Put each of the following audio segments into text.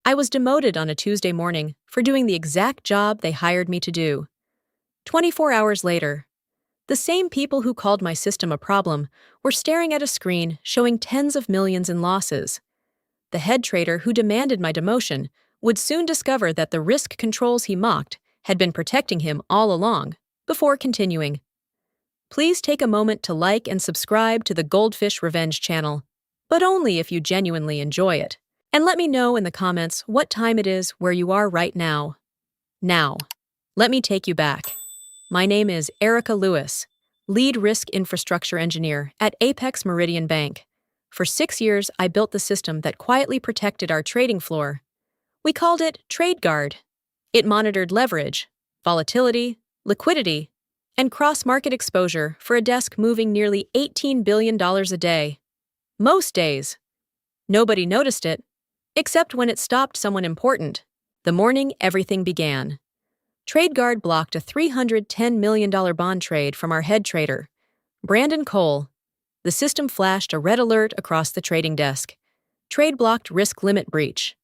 I was demoted on a Tuesday morning for doing the exact job they hired me to do. 24 hours later, the same people who called my system a problem were staring at a screen showing tens of millions in losses. The head trader who demanded my demotion would soon discover that the risk controls he mocked had been protecting him all along. Before continuing, please take a moment to like and subscribe to the Goldfish Revenge channel, but only if you genuinely enjoy it. And let me know in the comments what time it is where you are right now. Now, let me take you back. My name is Erica Lewis, Lead Risk Infrastructure Engineer at Apex Meridian Bank. For 6 years, I built the system that quietly protected our trading floor. We called it TradeGuard. It monitored leverage, volatility, liquidity, and cross-market exposure for a desk moving nearly $18 billion a day. Most days, nobody noticed it, except when it stopped someone important. The morning everything began. TradeGuard blocked a $310 million bond trade from our head trader, Brandon Cole. The system flashed a red alert across the trading desk. Trade blocked, risk limit breach.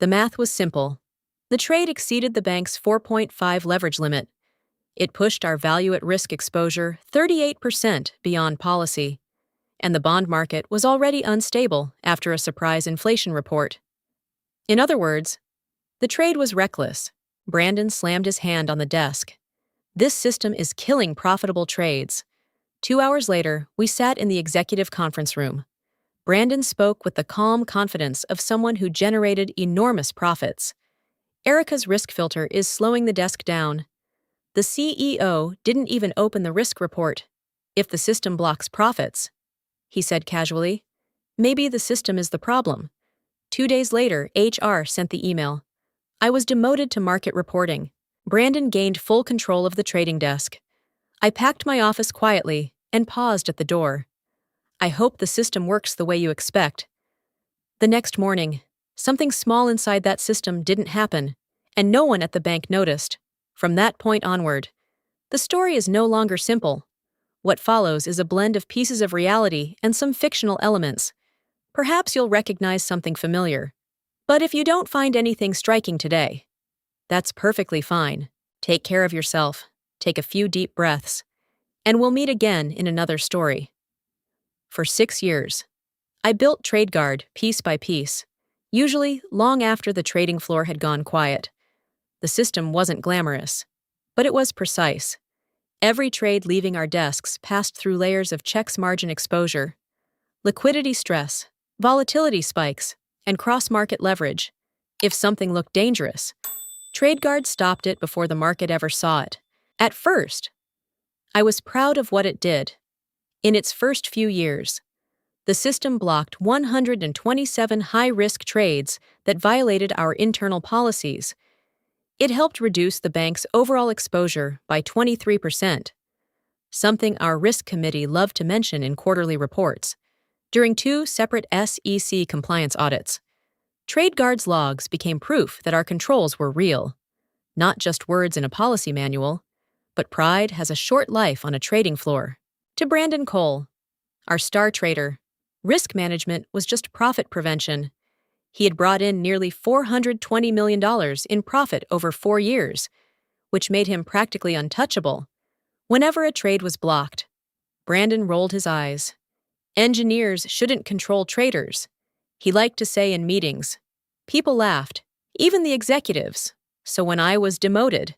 The math was simple. The trade exceeded the bank's 4.5 leverage limit. It pushed our value at risk exposure 38% beyond policy, and the bond market was already unstable after a surprise inflation report. In other words, the trade was reckless. Brandon slammed his hand on the desk. This system is killing profitable trades. 2 hours later, we sat in the executive conference room. Brandon spoke with the calm confidence of someone who generated enormous profits. Erica's risk filter is slowing the desk down. The CEO didn't even open the risk report. If the system blocks profits, he said casually, maybe the system is the problem. 2 days later, HR sent the email. I was demoted to market reporting. Brandon gained full control of the trading desk. I packed my office quietly and paused at the door. I hope the system works the way you expect. The next morning, something small inside that system didn't happen, and no one at the bank noticed. From that point onward, the story is no longer simple. What follows is a blend of pieces of reality and some fictional elements. Perhaps you'll recognize something familiar. But if you don't find anything striking today, that's perfectly fine. Take care of yourself, take a few deep breaths, and we'll meet again in another story. For 6 years, I built TradeGuard piece by piece, usually long after the trading floor had gone quiet. The system wasn't glamorous, but it was precise. Every trade leaving our desks passed through layers of checks margin exposure, liquidity stress, volatility spikes, and cross-market leverage. If something looked dangerous, TradeGuard stopped it before the market ever saw it. At first, I was proud of what it did. In its first few years, the system blocked 127 high-risk trades that violated our internal policies. It helped reduce the bank's overall exposure by 23%, something our risk committee loved to mention in quarterly reports. During 2 separate SEC compliance audits, TradeGuard's logs became proof that our controls were real, not just words in a policy manual, but pride has a short life on a trading floor. To Brandon Cole, our star trader, risk management was just profit prevention. He had brought in nearly $420 million in profit over 4 years, which made him practically untouchable. Whenever a trade was blocked, Brandon rolled his eyes. Engineers shouldn't control traders, he liked to say in meetings. People laughed, even the executives. So when I was demoted,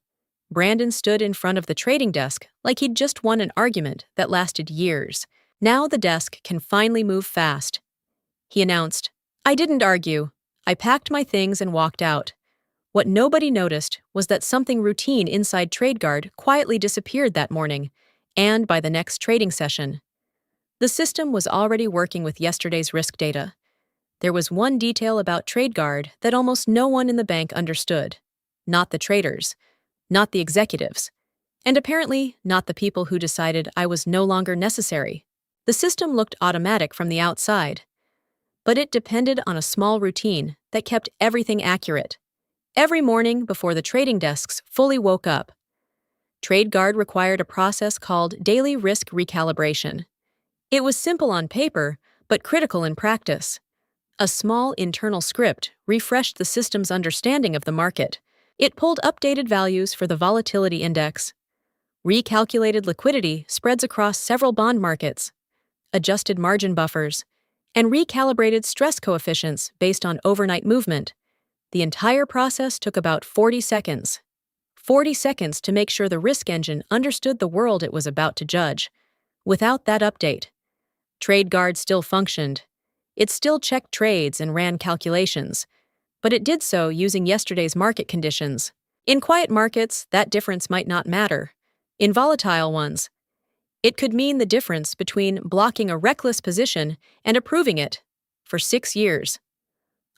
Brandon stood in front of the trading desk like he'd just won an argument that lasted years. Now the desk can finally move fast. He announced, I didn't argue. I packed my things and walked out. What nobody noticed was that something routine inside TradeGuard quietly disappeared that morning, and by the next trading session. The system was already working with yesterday's risk data. There was one detail about TradeGuard that almost no one in the bank understood. Not the traders, not the executives, and apparently not the people who decided I was no longer necessary. The system looked automatic from the outside, but it depended on a small routine that kept everything accurate. Every morning before the trading desks fully woke up, TradeGuard required a process called daily risk recalibration. It was simple on paper, but critical in practice. A small internal script refreshed the system's understanding of the market. It pulled updated values for the volatility index, recalculated liquidity spreads across several bond markets, adjusted margin buffers, and recalibrated stress coefficients based on overnight movement. The entire process took about 40 seconds. 40 seconds to make sure the risk engine understood the world it was about to judge. Without that update, TradeGuard still functioned. It still checked trades and ran calculations, but it did so using yesterday's market conditions. In quiet markets, that difference might not matter. In volatile ones, it could mean the difference between blocking a reckless position and approving it. For 6 years,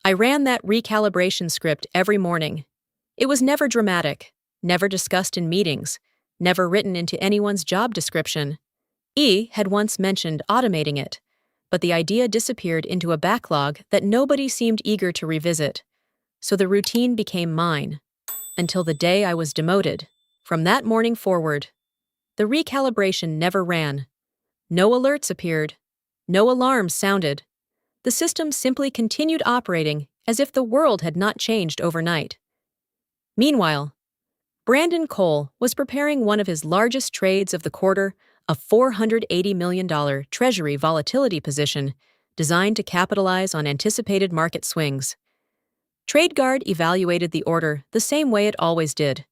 I ran that recalibration script every morning. It was never dramatic, never discussed in meetings, never written into anyone's job description. Had once mentioned automating it, but the idea disappeared into a backlog that nobody seemed eager to revisit. So the routine became mine, until the day I was demoted. From that morning forward, the recalibration never ran. No alerts appeared. No alarms sounded. The system simply continued operating as if the world had not changed overnight. Meanwhile, Brandon Cole was preparing one of his largest trades of the quarter, a $480 million Treasury volatility position designed to capitalize on anticipated market swings. TradeGuard evaluated the order the same way it always did.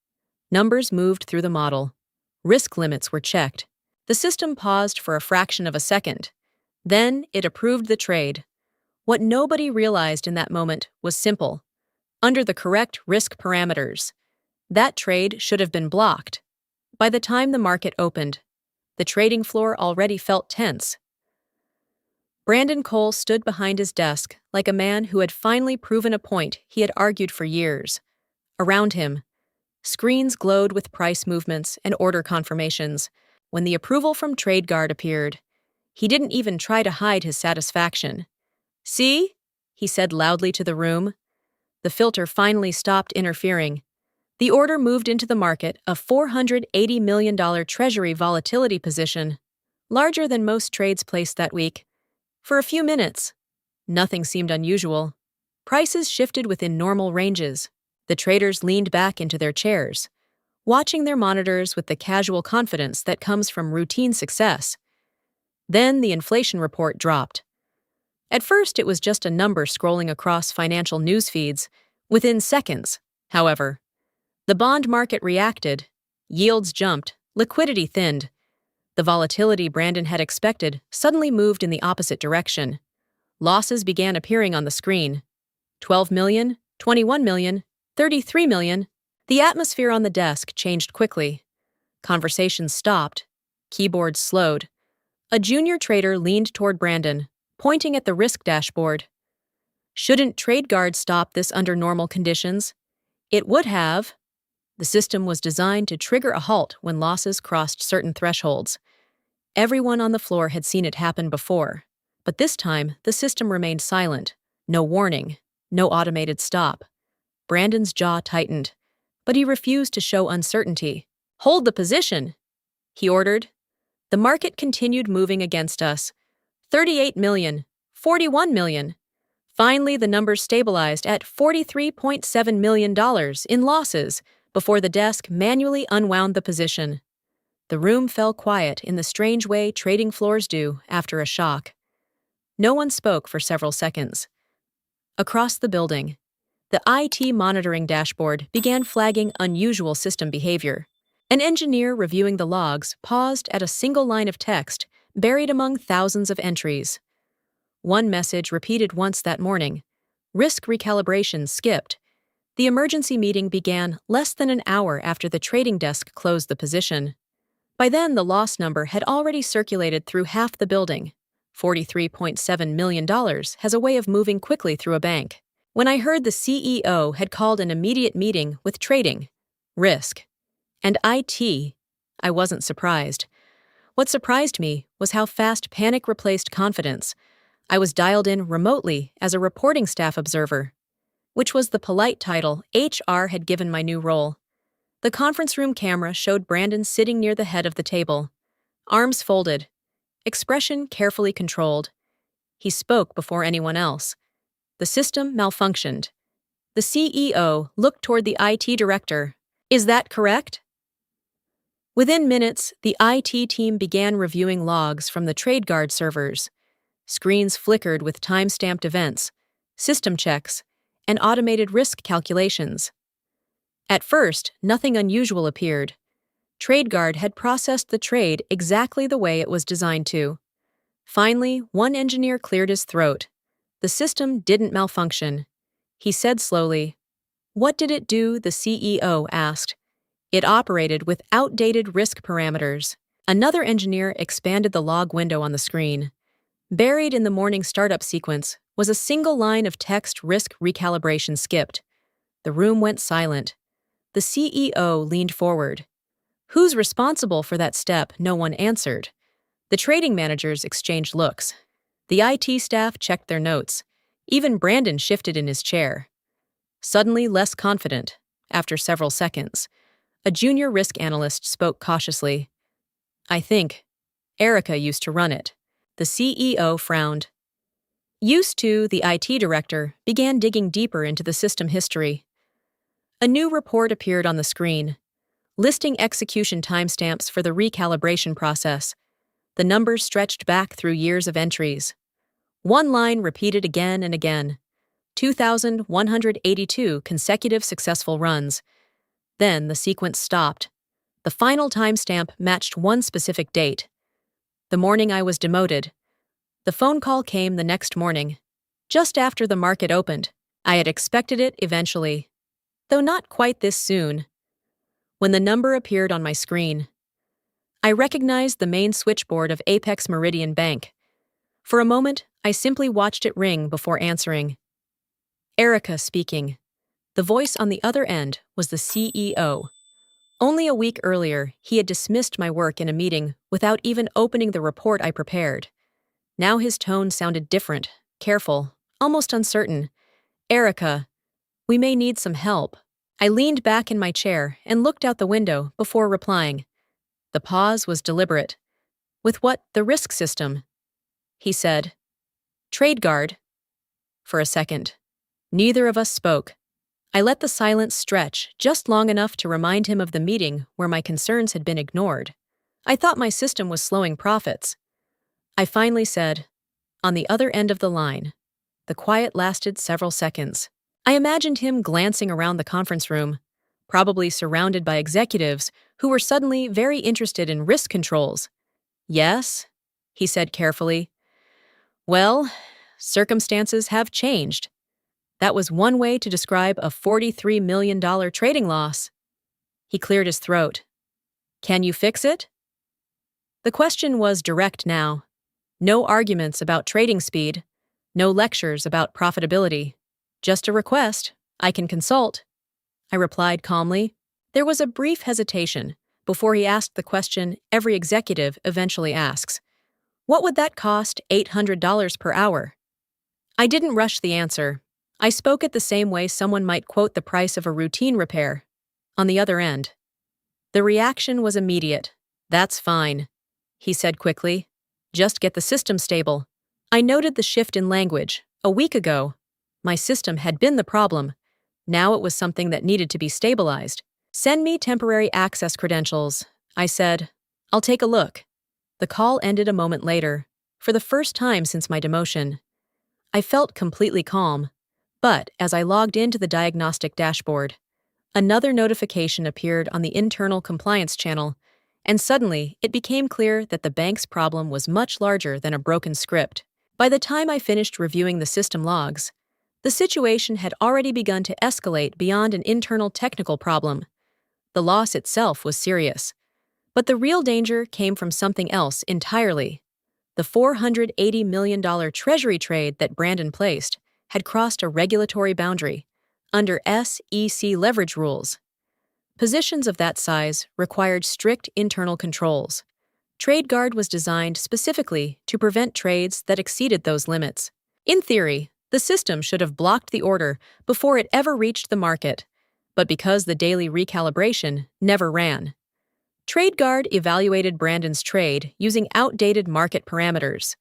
Numbers moved through the model. Risk limits were checked. The system paused for a fraction of a second. Then it approved the trade. What nobody realized in that moment was simple. Under the correct risk parameters, that trade should have been blocked. By the time the market opened, the trading floor already felt tense. Brandon Cole stood behind his desk like a man who had finally proven a point he had argued for years. Around him, screens glowed with price movements and order confirmations. When the approval from TradeGuard appeared, he didn't even try to hide his satisfaction. "See?" he said loudly to the room. The filter finally stopped interfering. The order moved into the market, a $480 million Treasury volatility position, larger than most trades placed that week. For a few minutes, nothing seemed unusual. Prices shifted within normal ranges. The traders leaned back into their chairs, watching their monitors with the casual confidence that comes from routine success. Then the inflation report dropped. At first, it was just a number scrolling across financial news feeds. Within seconds, however, the bond market reacted. Yields jumped, liquidity thinned. The volatility Brandon had expected suddenly moved in the opposite direction. Losses began appearing on the screen. 12 million, 21 million, 33 million. The atmosphere on the desk changed quickly. Conversations stopped. Keyboards slowed. A junior trader leaned toward Brandon, pointing at the risk dashboard. Shouldn't TradeGuard stop this under normal conditions? It would have. The system was designed to trigger a halt when losses crossed certain thresholds. Everyone on the floor had seen it happen before, but this time the system remained silent. No warning, no automated stop. Brandon's jaw tightened, but he refused to show uncertainty. "Hold the position," he ordered. The market continued moving against us. 38 million, 41 million. Finally, the numbers stabilized at $43.7 million in losses before the desk manually unwound the position. The room fell quiet in the strange way trading floors do after a shock. No one spoke for several seconds. Across the building, the IT monitoring dashboard began flagging unusual system behavior. An engineer reviewing the logs paused at a single line of text buried among thousands of entries. One message repeated once that morning. Risk recalibration skipped. The emergency meeting began less than an hour after the trading desk closed the position. By then, the loss number had already circulated through half the building. $43.7 million has a way of moving quickly through a bank. When I heard the CEO had called an immediate meeting with trading, risk, and IT, I wasn't surprised. What surprised me was how fast panic replaced confidence. I was dialed in remotely as a reporting staff observer, which was the polite title HR had given my new role. The conference room camera showed Brandon sitting near the head of the table, arms folded, expression carefully controlled. He spoke before anyone else. The system malfunctioned. The CEO looked toward the IT director. Is that correct? Within minutes, the IT team began reviewing logs from the TradeGuard servers. Screens flickered with time-stamped events, system checks, and automated risk calculations. At first, nothing unusual appeared. TradeGuard had processed the trade exactly the way it was designed to. Finally, one engineer cleared his throat. The system didn't malfunction. He said slowly. What did it do? The CEO asked. It operated with outdated risk parameters. Another engineer expanded the log window on the screen. Buried in the morning startup sequence was a single line of text risk recalibration skipped. The room went silent. The CEO leaned forward. Who's responsible for that step? No one answered. The trading managers exchanged looks. The IT staff checked their notes. Even Brandon shifted in his chair. Suddenly less confident, after several seconds, a junior risk analyst spoke cautiously. I think Erica used to run it. The CEO frowned. Used to, the IT director began digging deeper into the system history. A new report appeared on the screen, listing execution timestamps for the recalibration process. The numbers stretched back through years of entries. One line repeated again and again. 2,182 consecutive successful runs. Then the sequence stopped. The final timestamp matched one specific date. The morning I was demoted. The phone call came the next morning, just after the market opened. I had expected it eventually, though not quite this soon. When the number appeared on my screen, I recognized the main switchboard of Apex Meridian Bank. For a moment, I simply watched it ring before answering. Erica speaking. The voice on the other end was the CEO. Only a week earlier, he had dismissed my work in a meeting without even opening the report I prepared. Now his tone sounded different, careful, almost uncertain. Erica, we may need some help. I leaned back in my chair and looked out the window before replying. The pause was deliberate. With what? The risk system? He said. TradeGuard. For a second. Neither of us spoke. I let the silence stretch just long enough to remind him of the meeting where my concerns had been ignored. I thought my system was slowing profits. I finally said, on the other end of the line. The quiet lasted several seconds. I imagined him glancing around the conference room, probably surrounded by executives who were suddenly very interested in risk controls. Yes, he said carefully. Well, circumstances have changed. That was one way to describe a $43 million trading loss. He cleared his throat. Can you fix it? The question was direct now. No arguments about trading speed. No lectures about profitability. Just a request. I can consult. I replied calmly. There was a brief hesitation before he asked the question every executive eventually asks. What would that cost? $800 per hour. I didn't rush the answer. I spoke it the same way someone might quote the price of a routine repair. On the other end. The reaction was immediate. That's fine, he said quickly. Just get the system stable. I noted the shift in language. A week ago, my system had been the problem. Now it was something that needed to be stabilized. Send me temporary access credentials, I said. I'll take a look. The call ended a moment later, for the first time since my demotion. I felt completely calm, but as I logged into the diagnostic dashboard, another notification appeared on the internal compliance channel, and suddenly it became clear that the bank's problem was much larger than a broken script. By the time I finished reviewing the system logs, the situation had already begun to escalate beyond an internal technical problem. The loss itself was serious, but the real danger came from something else entirely. The $480 million treasury trade that Brandon placed had crossed a regulatory boundary under SEC leverage rules. Positions of that size required strict internal controls. TradeGuard was designed specifically to prevent trades that exceeded those limits. In theory, the system should have blocked the order before it ever reached the market, but because the daily recalibration never ran. TradeGuard evaluated Brandon's trade using outdated market parameters.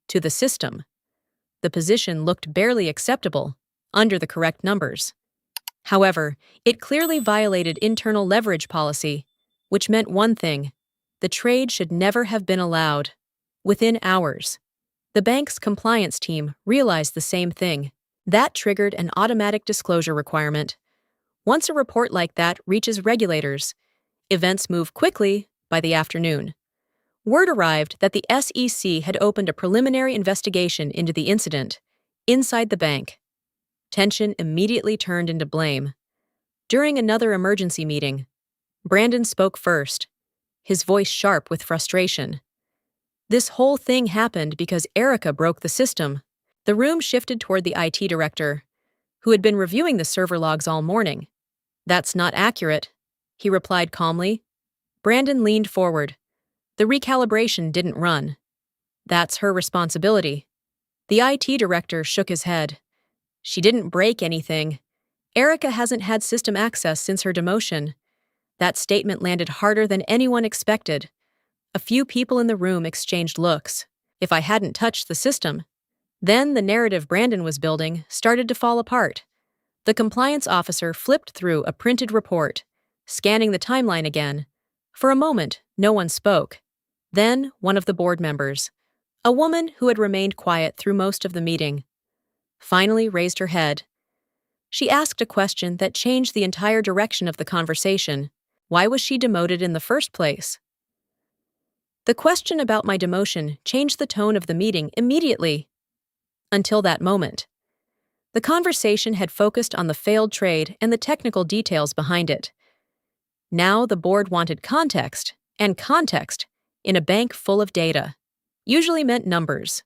To the system, The position looked barely acceptable, under the correct numbers. However, it clearly violated internal leverage policy, which meant one thing: the trade should never have been allowed. Within hours, the bank's compliance team realized the same thing. That triggered an automatic disclosure requirement. Once a report like that reaches regulators, events move quickly by the afternoon. Word arrived that the SEC had opened a preliminary investigation into the incident inside the bank. Tension immediately turned into blame. During another emergency meeting, Brandon spoke first, his voice sharp with frustration. This whole thing happened because Erica broke the system. The room shifted toward the IT director, who had been reviewing the server logs all morning. "That's not accurate," he replied calmly. Brandon leaned forward. "The recalibration didn't run. That's her responsibility." The IT director shook his head. "She didn't break anything. Erica hasn't had system access since her demotion." That statement landed harder than anyone expected. A few people in the room exchanged looks. If I hadn't touched the system. Then the narrative Brandon was building started to fall apart. The compliance officer flipped through a printed report, scanning the timeline again. For a moment, no one spoke. Then, one of the board members, a woman who had remained quiet through most of the meeting, finally raised her head. She asked a question that changed the entire direction of the conversation. Why was she demoted in the first place? The question about my demotion changed the tone of the meeting immediately. Until that moment, the conversation had focused on the failed trade and the technical details behind it. Now the board wanted context, and context, in a bank full of data, usually meant numbers.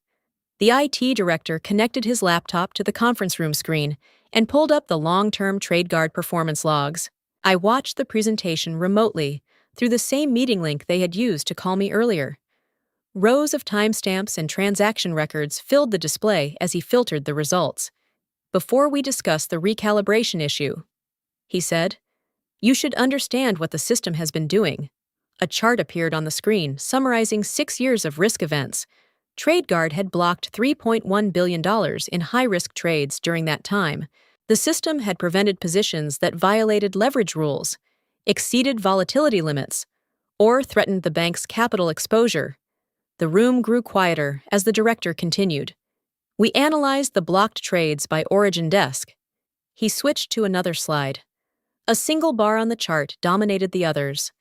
The IT director connected his laptop to the conference room screen and pulled up the long-term TradeGuard performance logs. I watched the presentation remotely through the same meeting link they had used to call me earlier. Rows of timestamps and transaction records filled the display as he filtered the results. "Before we discuss the recalibration issue," he said, "you should understand what the system has been doing." A chart appeared on the screen summarizing 6 years of risk events. TradeGuard had blocked $3.1 billion in high-risk trades during that time. The system had prevented positions that violated leverage rules, exceeded volatility limits, or threatened the bank's capital exposure. The room grew quieter as the director continued. "We analyzed the blocked trades by origin desk." He switched to another slide. A single bar on the chart dominated the others.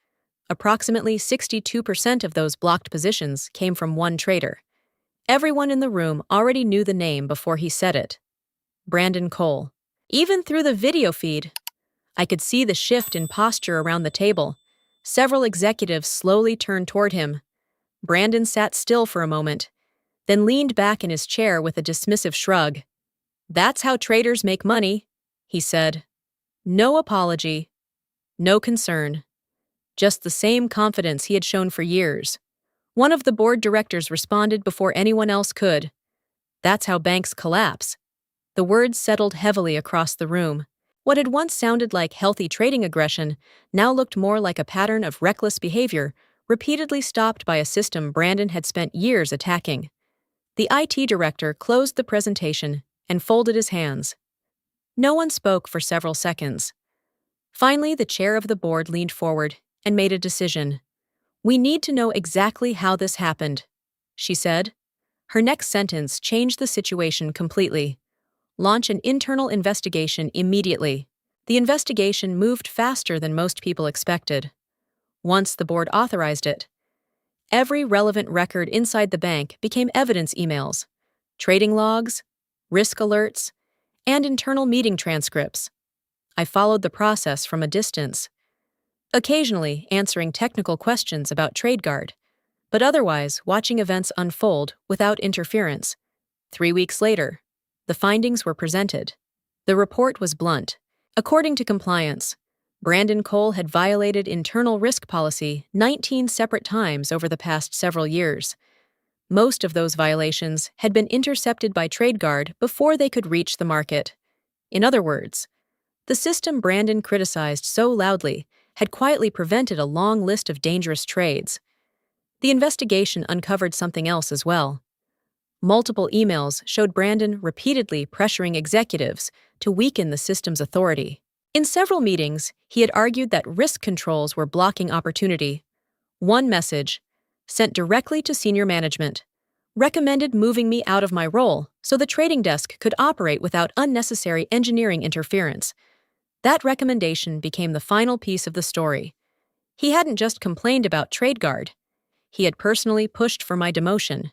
Approximately 62% of those blocked positions came from one trader. Everyone in the room already knew the name before he said it: Brandon Cole. Even through the video feed, I could see the shift in posture around the table. Several executives slowly turned toward him. Brandon sat still for a moment, then leaned back in his chair with a dismissive shrug. "That's how traders make money," he said. No apology, no concern, just the same confidence he had shown for years. One of the board directors responded before anyone else could. "That's how banks collapse." The words settled heavily across the room. What had once sounded like healthy trading aggression now looked more like a pattern of reckless behavior, repeatedly stopped by a system Brandon had spent years attacking. The IT director closed the presentation and folded his hands. No one spoke for several seconds. Finally, the chair of the board leaned forward and made a decision. "We need to know exactly how this happened," she said. Her next sentence changed the situation completely. "Launch an internal investigation immediately." The investigation moved faster than most people expected. Once the board authorized it, every relevant record inside the bank became evidence emails, trading logs, risk alerts, and internal meeting transcripts. I followed the process from a distance, occasionally answering technical questions about TradeGuard, but otherwise watching events unfold without interference. 3 weeks later, the findings were presented. The report was blunt. According to compliance, Brandon Cole had violated internal risk policy 19 separate times over the past several years. Most of those violations had been intercepted by TradeGuard before they could reach the market. In other words, the system Brandon criticized so loudly had quietly prevented a long list of dangerous trades. The investigation uncovered something else as well. Multiple emails showed Brandon repeatedly pressuring executives to weaken the system's authority. In several meetings, he had argued that risk controls were blocking opportunity. One message, sent directly to senior management, recommended moving me out of my role so the trading desk could operate without unnecessary engineering interference. That recommendation became the final piece of the story. He hadn't just complained about TradeGuard. He had personally pushed for my demotion.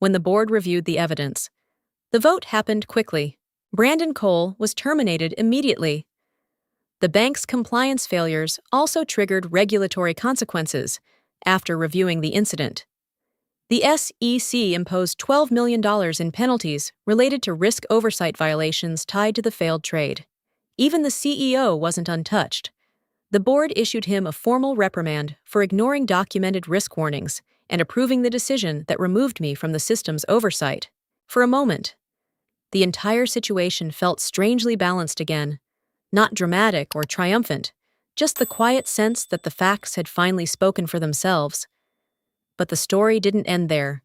When the board reviewed the evidence, the vote happened quickly. Brandon Cole was terminated immediately. The bank's compliance failures also triggered regulatory consequences after reviewing the incident. The SEC imposed $12 million in penalties related to risk oversight violations tied to the failed trade. Even the CEO wasn't untouched. The board issued him a formal reprimand for ignoring documented risk warnings and approving the decision that removed me from the system's oversight. For a moment, the entire situation felt strangely balanced again, not dramatic or triumphant, just the quiet sense that the facts had finally spoken for themselves. But the story didn't end there.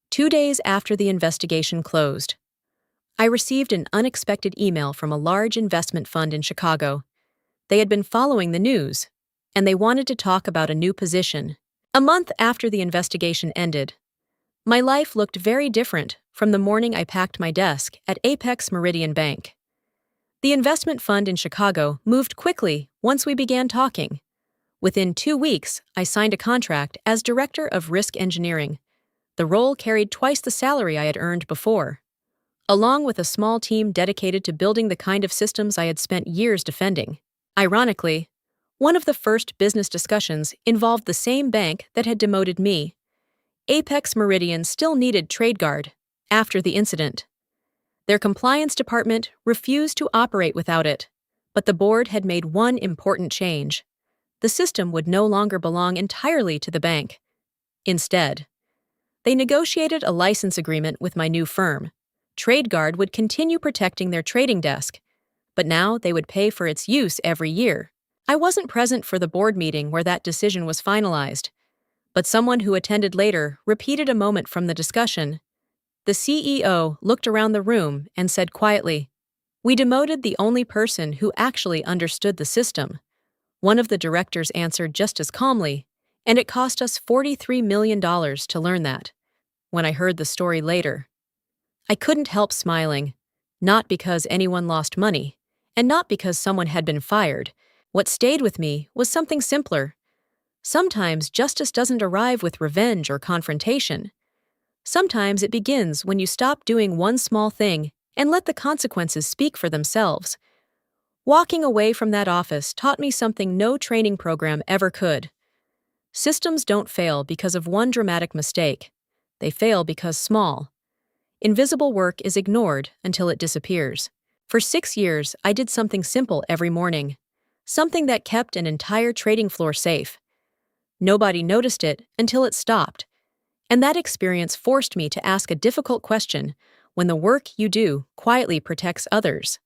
2 days after the investigation closed, I received an unexpected email from a large investment fund in Chicago. They had been following the news, and they wanted to talk about a new position. A month after the investigation ended, my life looked very different from the morning I packed my desk at Apex Meridian Bank. The investment fund in Chicago moved quickly once we began talking. Within 2 weeks, I signed a contract as Director of Risk Engineering. The role carried twice the salary I had earned before, along with a small team dedicated to building the kind of systems I had spent years defending. Ironically, one of the first business discussions involved the same bank that had demoted me. Apex Meridian still needed TradeGuard after the incident. Their compliance department refused to operate without it, but the board had made one important change. The system would no longer belong entirely to the bank. Instead, they negotiated a license agreement with my new firm. TradeGuard would continue protecting their trading desk, but now they would pay for its use every year. I wasn't present for the board meeting where that decision was finalized, but someone who attended later repeated a moment from the discussion. The CEO looked around the room and said quietly, "We demoted the only person who actually understood the system." One of the directors answered just as calmly, "And it cost us $43 million to learn that." When I heard the story later, I couldn't help smiling, not because anyone lost money, and not because someone had been fired. What stayed with me was something simpler. Sometimes justice doesn't arrive with revenge or confrontation. Sometimes it begins when you stop doing one small thing and let the consequences speak for themselves. Walking away from that office taught me something no training program ever could. Systems don't fail because of one dramatic mistake. They fail because small, invisible work is ignored until it disappears. For 6 years, I did something simple every morning. Something that kept an entire trading floor safe. Nobody noticed it until it stopped. And that experience forced me to ask a difficult question when the work you do quietly protects others.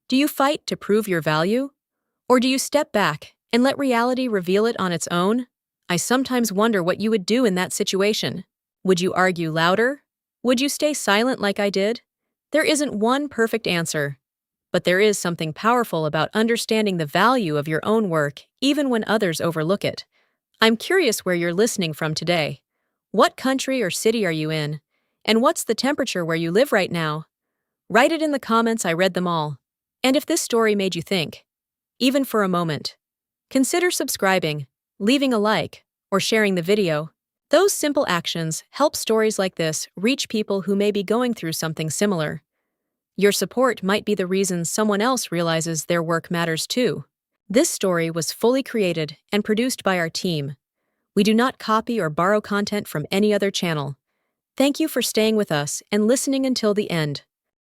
Do you fight to prove your value? Or do you step back and let reality reveal it on its own? I sometimes wonder what you would do in that situation. Would you argue louder? Would you stay silent like I did? There isn't one perfect answer. But there is something powerful about understanding the value of your own work, even when others overlook it. I'm curious where you're listening from today. What country or city are you in? And what's the temperature where you live right now? Write it in the comments, I read them all. And if this story made you think, even for a moment, consider subscribing, leaving a like, or sharing the video. Those simple actions help stories like this reach people who may be going through something similar. Your support might be the reason someone else realizes their work matters too. This story was fully created and produced by our team. We do not copy or borrow content from any other channel. Thank you for staying with us and listening until the end.